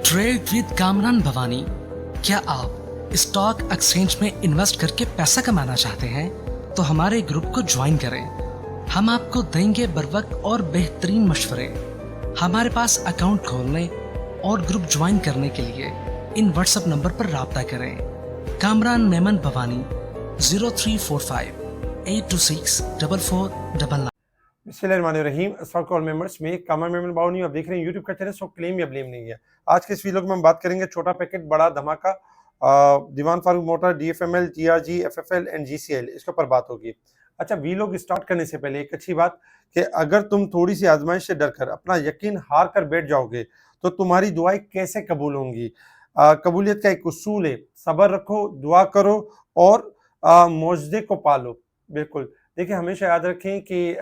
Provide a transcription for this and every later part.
Trade with Kamran Bhavani. क्या आप stock exchange में इन्वेस्ट करके पैसा कमाना चाहते हैं तो हमारे ग्रुप को ज्वाइन करें। हम आपको देंगे बर वक्त और बेहतरीन मशवरे। हमारे पास अकाउंट खोलने और ग्रुप ज्वाइन करने के लिए इन व्हाट्सएप नंबर पर राब्ता करें। कामरान मेमन भवानी 0345-826-4499। बिस्मिल्लाहिर्रहमानिर्रहीम। स्टॉक कॉल मेंबर्स में कामरान मेमन भवानी आप देख रहे हैं यूट्यूब का चैनल। सो क्लेम या ब्लेम नहीं है। आज के इस वीडियो में हम बात करेंगे छोटा पैकेट बड़ा धमाका, Dewan Farooq Motor, DFML, GRG, FFL and GCL, इसके ऊपर बात होगी। अच्छा, वी लोग स्टार्ट करने से पहले एक अच्छी बात कि अगर तुम थोड़ी सी आजमाइश से डरकर अपना यकीन हार कर बैठ जाओगे तो तुम्हारी दुआएं कैसे कबूल होंगी। कबूलियत का एक उसूल है, सब्र रखो, दुआ करो और मौजदे को पालो। बिल्कुल, देखिए हमेशा याद रखें कि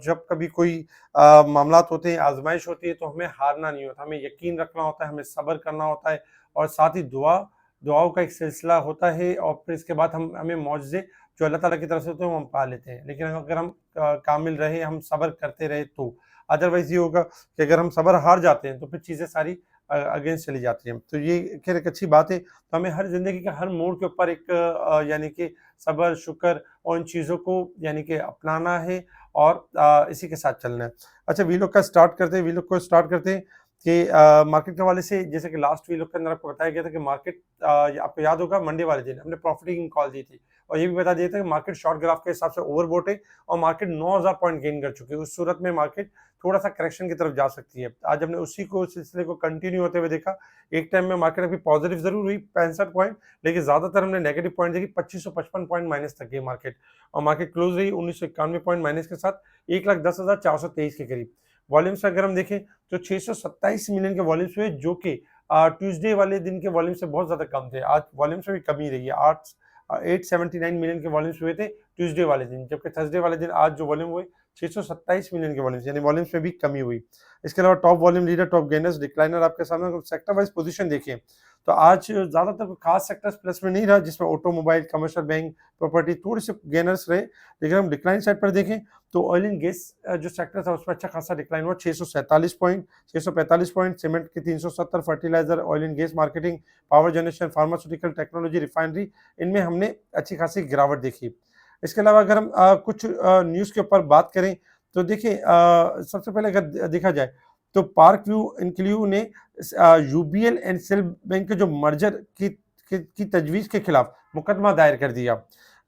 जब कभी कोई मामलात होते हैं, आजमाइश होती है, तो हमें हारना नहीं होता, हमें यकीन रखना होता है, हमें सब्र करना होता है और साथ ही दुआओं का एक सिलसिला होता है और फिर इसके बाद हमें मौजज़े जो अल्लाह ताला की तरफ से होते हैं वो हम पा लेते हैं। लेकिन अगर हम कामिल रहे, हम सब्र करते रहे तो अदरवाइज़ ये होगा कि अगर हम सब्र हार जाते हैं तो फिर चीज़ें सारी अगेंस्ट चली जाती हैं। तो ये खैर एक अच्छी बात है। तो हमें हर ज़िंदगी के हर मोड़ के ऊपर एक यानी कि सब्र, शुक्र और इन चीज़ों को यानी कि अपनाना है और इसी के साथ चलना है। अच्छा, वीलॉग को स्टार्ट करते हैं कि मार्केट के हवाले से जैसे कि लास्ट वीलॉग के अंदर आपको बताया गया था कि मार्केट आपको याद होगा मंडे वाले दिन हमने प्रॉफिटिंग कॉल दी थी और ये भी बता दिया था कि मार्केट शॉर्ट ग्राफ के हिसाब से ओवरबॉट है और मार्केट 9000 पॉइंट गेन कर चुकी है। उस सूरत में मार्केट थोड़ा सा करेक्शन की तरफ जा सकती है। आज हमने उसी को सिलसिले को कंटिन्यू होते हुए देखा। एक टाइम में मार्केट अभी पॉजिटिव जरूर हुई 65 पॉइंट, लेकिन ज्यादातर हमने नेगेटिव पॉइंट देखी। 2555 पॉइंट माइनस तक गई मार्केट और मार्केट क्लोज रही 1991 पॉइंट माइनस के साथ 1,10,423 के करीब। वॉल्यूम्स अगर हम देखें तो 627 मिलियन के वॉल्यूम्स हुए, जो कि ट्यूसडे वाले दिन के वॉल्यूम से बहुत ज्यादा कम थे। आज वॉल्यूम्स में भी कमी रही है। 879 मिलियन के वॉल्यूम्स हुए थे ट्यूसडे वाले दिन, जबकि थर्सडे वाले दिन आज जो वॉल्यूम हुए 627 मिलियन के वॉल्यूम्स, यानी वॉल्यूम्स में भी कमी हुई। इसके अलावा top volume leader, top gainers, decliner आपके सामने। सेक्टर वाइज पोजीशन देखें तो आज ज्यादातर कोई खास सेक्टर्स प्लस में नहीं रहा, जिसमें ऑटोमोबाइल, कमर्शियल बैंक, प्रॉपर्टी थोड़े से गेनर्स रहे। लेकिन हम डिक्लाइन साइड पर देखें तो ऑयल एंड गैस जो सेक्टर था उसमें अच्छा खासा डिक्लाइन हुआ, 647 पॉइंट, 645 पॉइंट, सीमेंट के 370, fertiliser, oil and gas marketing, power generation, pharmaceutical, technology, refinery, इनमें हमने अच्छी खासी गिरावट देखी। इसके अलावा अगर हम कुछ न्यूज़ के ऊपर बात करें तो देखिए सबसे पहले अगर देखा जाए तो पार्क व्यू इंक्ल्यू ने यूबीएल एंड सेल बैंक के जो मर्जर की तजवीज़ के खिलाफ मुकदमा दायर कर दिया।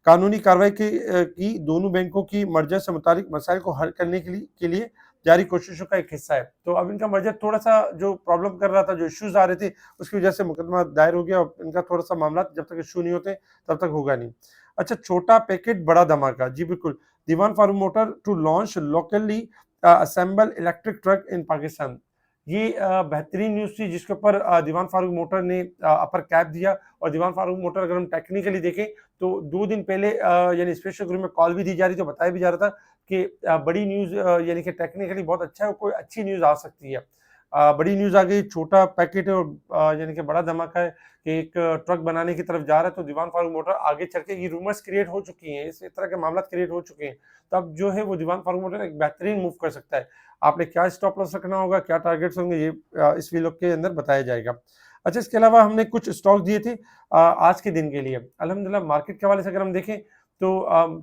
कानूनी कार्रवाई की दोनों बैंकों की मर्जर से मुतालिक मसाइल को हल करने के लिए जारी कोशिशों का एक हिस्सा है। तो अब इनका मर्जर थोड़ा सा जो प्रॉब्लम कर रहा था, जो इश्यूज आ रहे थे, उसकी वजह से मुकदमा दायर हो गया और इनका थोड़ा सा मामला जब तक इशू नहीं होते तब तक होगा नहीं। अच्छा, छोटा पैकेट बड़ा धमाका, जी बिल्कुल। Dewan Farooq Motor to launch locally assemble electric truck in Pakistan. ये बेहतरीन न्यूज़ थी जिसके ऊपर दीवान फारूक मोटर ने अपर कैप दिया। और दीवान फारूक मोटर अगर हम टेक्निकली देखें तो 2 दिन पहले यानी स्पेशल ग्रुप में कॉल भी दी जा रही, तो बताया भी जा रहा था कि बड़ी न्यूज़ यानी कि टेक्निकली बहुत अच्छा है, कोई अच्छी न्यूज़ आ सकती है। बड़ी न्यूज़ आ गई, छोटा पैकेट है और यानी कि बड़ा धमाका है कि एक ट्रक बनाने की तरफ जा रहा है। तो दीवान फारूक मोटर आगे चल के, ये रूमर्स क्रिएट हो चुकी हैं, इस तरह के मामला क्रिएट हो चुके हैं, तो अब जो है वो दीवान फारूक मोटर एक बेहतरीन मूव कर सकता है। आपने क्या स्टॉप लॉस रखना होगा, क्या टारगेट्स होंगे, ये इस वीलॉग के अंदर बताया जाएगा। अच्छा, इसके अलावा हमने कुछ स्टॉक दिए थे आज के दिन के लिए। अल्हम्दुलिल्लाह मार्केट के हवाले से अगर हम देखें तो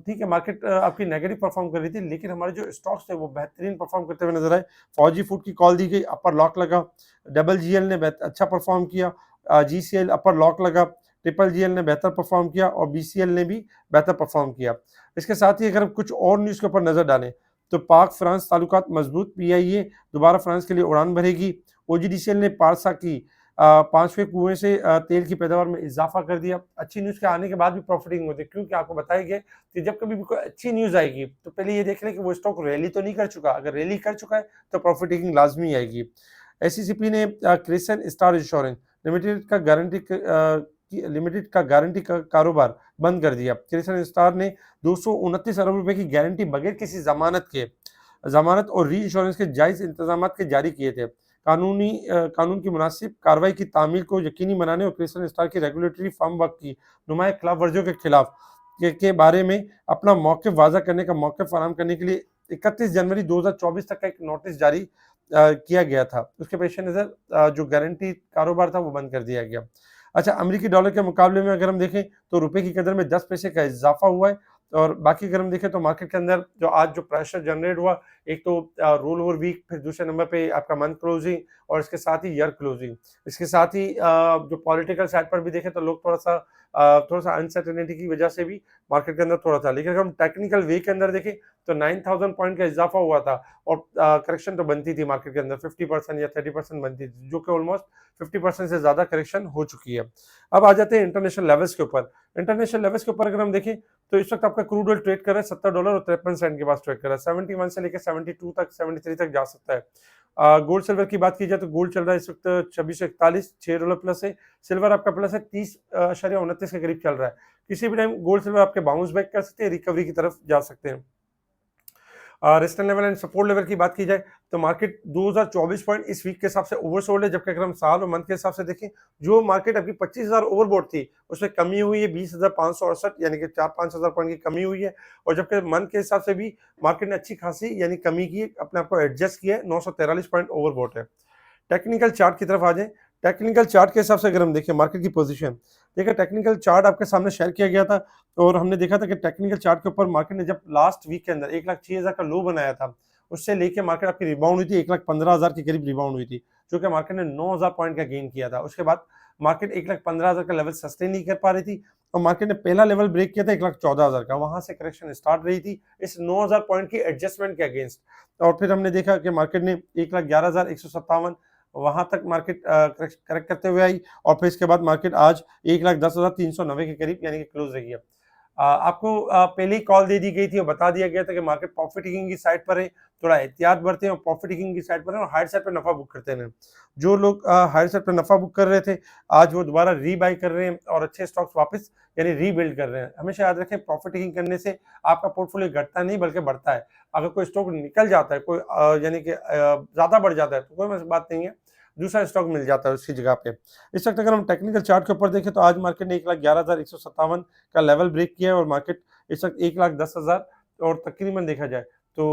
ठीक है, मार्केट आपकी नेगेटिव परफॉर्म कर रही थी, लेकिन हमारे जो स्टॉक्स थे वो बेहतरीन परफॉर्म करते हुए नजर आए। फौजी फूड की कॉल दी गई, अपर लॉक लगा। डबल जीएल ने अच्छा परफॉर्म किया, जीसीएल अपर लॉक लगा, ट्रिपल जीएल ने बेहतर परफॉर्म किया और बीसीएल ने भी बेहतर परफॉर्म किया। इसके साथ ही अगर हम कुछ और न्यूज़ के ऊपर नजर डालें तो पाक फ्रांस ताल्लुकात मजबूत, पीआईए दोबारा फ्रांस के लिए उड़ान भरेगी। ओजीडीसीएल ने पारसा की 5वें कुएं से तेल की पैदावार में इजाफा कर दिया। अच्छी न्यूज़ के आने के बाद भी प्रॉफिटिंग होती है, क्योंकि आपको बताया गया कि जब कभी भी कोई अच्छी न्यूज़ आएगी तो पहले ये देख लें कि वो स्टॉक रैली तो नहीं कर चुका। अगर रैली कर चुका है तो प्रॉफिटिंग लाजमी आएगी। एससीसीपी ने क्रिसन स्टार इंश्योरेंस लिमिटेड का गारंटी का कारोबार बंद कर दिया। क्रिसन स्टार ने 229 अरब रुपए की गारंटी बगैर किसी जमानत और री इंश्योरेंस के जायज इंतजाम के जारी किए थे। कानून की मुनासिब कार्रवाई की तामील को यकीनी बनाने और क्रिस्टल स्टार की रेगुलेटरी फर्मवर्क की नुमाया खिलाफ वर्जियों के खिलाफ के बारे में अपना मौक़िफ़ वाज़ा करने का मौक़िफ़ फराहम करने के लिए 31 जनवरी 2024 तक का एक नोटिस जारी किया गया था, उसके पेश नज़र जो गारंटी कारोबार था वो बंद कर दिया गया। अच्छा, अमेरिकी डॉलर के मुकाबले में अगर हम देखें तो रुपए की कदर में 10 पैसे का इज़ाफ़ा हुआ है। और बाकी अगर हम देखें तो मार्केट के अंदर जो आज जो प्रेशर जनरेट हुआ, एक तो रोल ओवर वीक, फिर दूसरे नंबर पे आपका मंथ क्लोजिंग और इसके साथ ही ईयर क्लोजिंग। इसके साथ ही जो पॉलिटिकल साइड पर भी देखें तो लोग थोड़ा-सा अनसर्टेनिटी की वजह से भी मार्केट के अंदर थोड़ा था। लेकिन अगर हम टेक्निकल वे के अंदर देखें तो 9000 पॉइंट का इज़ाफ़ा हुआ था और करेक्शन तो बनती थी मार्केट के अंदर 50% या 30% बनती थी, जो कि ऑलमोस्ट 50% से ज़्यादा करेक्शन हो चुकी है। अब आ जाते हैं इंटरनेशनल लेवल्स के ऊपर। इंटरनेशनल लेवल्स के ऊपर अगर हम देखें तो इस वक्त आपका क्रूड ऑयल ट्रेड कर रहा है $70 और 53 सेंट के पास ट्रेड कर रहा है। 71 से लेकर 72 तक, 73 तक जा सकता है। गोल्ड सिल्वर की बात की जाए तो गोल्ड चल रहा है इस वक्त 2641, $6 प्लस है। सिल्वर आपका प्लस है 30.29 के करीब चल रहा है। किसी भी टाइम गोल्ड सिल्वर आपके बाउंस बैक कर सकते हैं, रिकवरी की तरफ जा सकते हैं। Resistance level and support level की बात की जाए तो मार्केट 2024 पॉइंट इस वीक के हिसाब से ओवरसोल्ड है, जबकि अगर हम साल और मंथ के हिसाब से देखें, जो मार्केट आपकी 25,000 ओवरबॉट थी उसमें कमी हुई है 20,568, यानी कि 4-5 हज़ार पॉइंट की कमी हुई है। और जबकि मंथ के हिसाब से भी मार्केट ने अच्छी खासी यानी कमी की है, अपने आप को एडजस्ट किया है, 943 पॉइंट ओवरबॉट है। टेक्निकल चार्ट की तरफ आ जाएं। टेक्निकल चार्ट के हिसाब से अगर हम देखें मार्केट की पोजीशन, देखिए टेक्निकल चार्ट आपके सामने शेयर किया गया था और हमने देखा था कि टेक्निकल चार्ट के ऊपर मार्केट ने जब लास्ट वीक के अंदर 1,06,000 का लो बनाया था, उससे लेके मार्केट आपकी रिबाउंड हुई थी 1,15,000 के करीब रिबाउंड हुई थी, जो कि मार्केट ने 9,000 पॉइंट का गेन किया था। उसके बाद मार्केट 1,15,000 का लेवल सस्टेन नहीं कर पा रही थी और मार्केट ने पहला लेवल ब्रेक किया था 1,14,000 का, वहां से करेक्शन स्टार्ट रही थी इस 9,000 पॉइंट की एडजस्टमेंट के अगेंस्ट। और फिर हमने देखा कि मार्केट ने 1,11,157 वहां तक मार्केट करेक्ट करते हुए आई और फिर इसके बाद मार्केट आज 1,10,390 के करीब यानी कि क्लोज रही है। आपको पहले ही कॉल दे दी गई थी और बता दिया गया था कि मार्केट प्रॉफिट टेकिंग की साइड पर है, थोड़ा एहतियात बरतें और प्रॉफिट टेकिंग की साइड पर है और हायर साइड पर नफा बुक करते हैं। जो लोग हायर साइड पर नफा बुक कर रहे थे, आज वो दोबारा रीबाई कर रहे हैं और अच्छे स्टॉक्स वापस यानी रीबिल्ड कर रहे हैं। हमेशा याद रखें, प्रॉफिट टेकिंग करने से आपका पोर्टफोलियो घटता नहीं बल्कि बढ़ता है। अगर कोई स्टॉक निकल जाता है, कोई यानी कि ज्यादा बढ़ जाता है तो कोई बात नहीं है, दूसरा स्टॉक मिल जाता है उसकी जगह पे। इस वक्त अगर हम टेक्निकल चार्ट के ऊपर देखें तो आज मार्केट ने 1,11,157 का लेवल ब्रेक किया है और मार्केट इस वक्त 1,10,000 और तकरीबन देखा जाए तो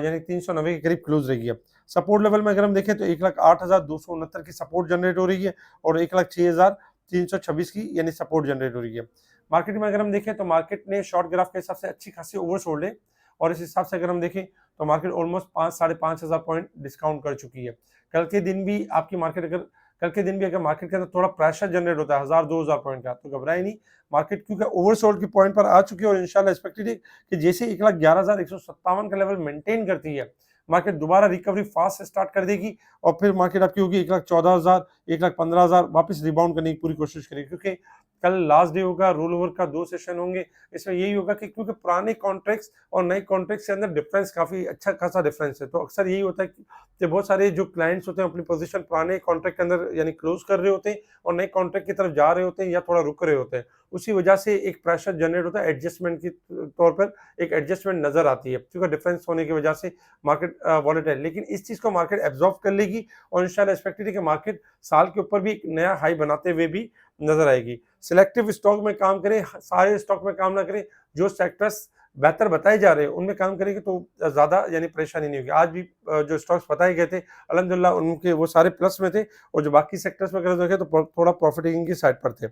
यानी 390 के करीब क्लोज रही है। सपोर्ट लेवल में अगर हम देखें तो 1,08,269 की सपोर्ट जनरेट हो रही है और 1,06,326 की यानी सपोर्ट जनरेट हो रही है। मार्केट में अगर हम देखें तो मार्केट ने शॉर्ट ग्राफ के हिसाब से अच्छी खासी ओवरसोल्ड है और इस हिसाब से अगर हम देखें तो मार्केट ऑलमोस्ट 5-5,500 पॉइंट डिस्काउंट कर चुकी है। कल के दिन भी आपकी मार्केट अगर कल के दिन भी अगर मार्केट के अंदर थोड़ा प्रेशर जनरेट होता है 1,000-2,000 पॉइंट का, तो घबराए नहीं, मार्केट क्योंकि ओवरसोल्ड की पॉइंट पर आ चुकी है और इंशाल्लाह एक्सपेक्टेड है कि जैसे 1,11,157 का लेवल मेंटेन करती है, मार्केट दोबारा रिकवरी फास्ट स्टार्ट कर देगी और फिर मार्केट आपकी होगी 1,14,000, 1,15,000 वापस रिबाउंड करने की पूरी कोशिश करेगी। क्योंकि कल लास्ट डे होगा, रोल ओवर का 2 सेशन होंगे, इसमें यही होगा कि क्योंकि पुराने कॉन्ट्रैक्ट्स और नए कॉन्ट्रैक्ट्स के अंदर डिफरेंस काफ़ी अच्छा खासा डिफरेंस है, तो अक्सर यही होता है कि बहुत सारे जो क्लाइंट्स होते हैं अपनी पोजीशन पुराने कॉन्ट्रैक्ट के अंदर यानी क्लोज कर रहे होते हैं और नए कॉन्ट्रैक्ट की तरफ जा रहे होते हैं या थोड़ा रुक रहे होते हैं। उसी वजह से एक प्रेशर जनरेट होता है, एडजस्टमेंट के तौर पर एक एडजस्टमेंट नजर आती है क्योंकि डिफरेंस होने की वजह से मार्केट वॉलेटाइल, लेकिन इस चीज को मार्केट एब्जॉर्ब कर लेगी और इंशाल्लाह एक्सपेक्टेड है कि मार्केट साल के ऊपर भी एक नया हाई बनाते हुए भी नजर आएगी। सिलेक्टिव स्टॉक में काम करें, सारे स्टॉक में काम ना करें, जो सेक्टर्स बेहतर बताए जा रहे हैं उनमें काम करेंगे तो ज्यादा यानी परेशानी नहीं होगी। आज भी जो स्टॉक्स बताए गए थे अल्हम्दुलिल्लाह उनके वो सारे प्लस में थे और जो बाकी सेक्टर्स में अगर देखें तो थोड़ा प्रॉफिटिंग की साइड पर थे।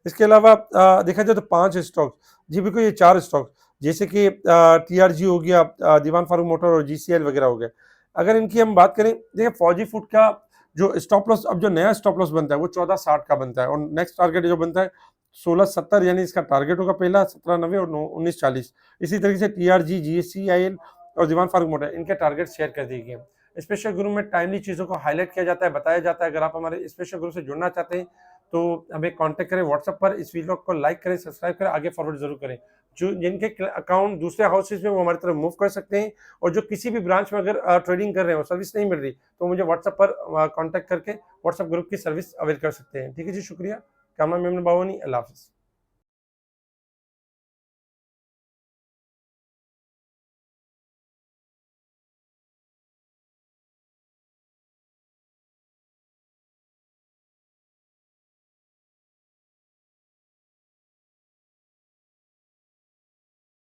इसके अलावा देखा जाए तो 5 स्टॉक, जी बिल्कुल ये 4 स्टॉक जैसे कि टीआरजी हो गया, दीवान फारूक मोटर और जीसीएल वगैरह हो गया। अगर इनकी हम बात करें, देखिए फौजी फूड का जो स्टॉप लॉस, अब जो नया स्टॉप लॉस बनता है वो 1460 का बनता है और नेक्स्ट टारगेट जो बनता है 1670 यानी इसका टारगेट होगा पहला 1790 और 1940। इसी तरीके से टीआरजी, जीएससीआईएल और दीवान फारूक मोटर इनके टारगेट शेयर कर दिए गए। स्पेशल ग्रुप में टाइमली चीज़ों को हाईलाइट किया जाता है, बताया जाता है। अगर आप हमारे स्पेशल ग्रुप से जुड़ना चाहते हैं तो हमें कांटेक्ट करें व्हाट्सएप पर, इस वीडियो को लाइक करें, सब्सक्राइब करें, आगे फॉरवर्ड जरूर करें। जो जिनके अकाउंट दूसरे हाउसेज में वो हमारी तरफ मूव कर सकते हैं और जो किसी भी ब्रांच में अगर ट्रेडिंग कर रहे हैं और सर्विस नहीं मिल रही तो मुझे व्हाट्सएप पर कांटेक्ट करके व्हाट्सएप ग्रुप की सर्विस अवेल कर सकते हैं। ठीक है जी, शुक्रिया। कामरान मेमन बावनी, अल्लाह हाफिज़।